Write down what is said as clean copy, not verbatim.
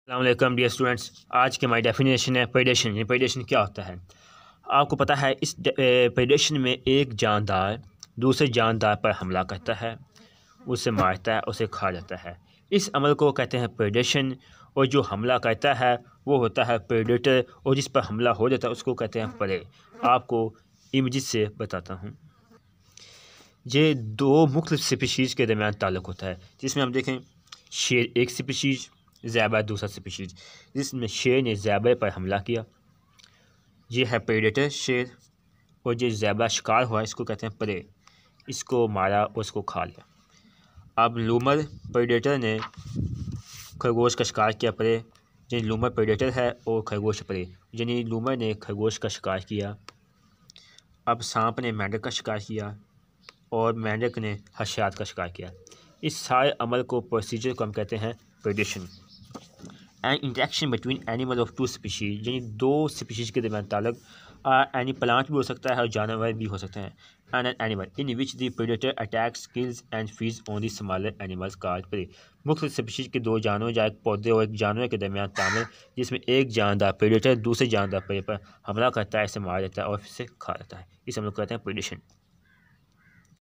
अस्सलाम dear students. आज के हमारी डेफिनेशन है प्रेडेशन। ये प्रेडेशन क्या होता है आपको पता है। इस प्रेडेशन में एक जानदार दूसरे जानदार पर हमला करता है, उसे मारता है, उसे खा जाता है। इस अमल को कहते हैं प्रेडेशन। और जो हमला करता है वो होता है प्रेडेटर, और जिस पर हमला हो जाता है उसको कहते हैं प्रे। आपको इमेजेस से बताता हूँ। ये दो मुख्तलिफ स्पीशीज़ के दरमियान ताल्लुक़ होता है, जिसमें हम देखें शेर एक स्पीशीज़, ज़ेबरा दूसरा स्पीशीज़। जिसमें शेर ने ज़ेबरे पर हमला किया, ये है प्रेडेटर शेर, और जो ज़ेबरा शिकार हुआ इसको कहते हैं प्रे। इसको मारा और उसको खा लिया। अब लूमर प्रेडेटर ने खरगोश का शिकार किया प्रे, यानी लूमर प्रेडेटर है और खरगोश प्रे, यानी लूमर ने खरगोश का शिकार किया। अब सांप ने मेंढक का शिकार किया और मेंढक ने हशात का शिकार किया। इस सारे अमल को प्रोसीजर को हम कहते हैं predation. An interaction between animal of two species, यानी दो स्पीशीज के दरमियान ताल्लुक। एनी प्लांट भी हो सकता है और जानवर भी हो सकते हैं। And an animal in which the predator attacks, kills and feeds on the smaller animals called prey. मुख्तलिफ स्पीशीज के दो जानवर या एक पौधे और एक जानवर के दरमियान ताल्लुक, जिसमें एक जानदार प्रेडेटर दूसरे जानदार प्रे पर हमला करता है, इसे मार देता है और फिर से खा लेता है। इस अमल को कहते हैं प्रेडेशन।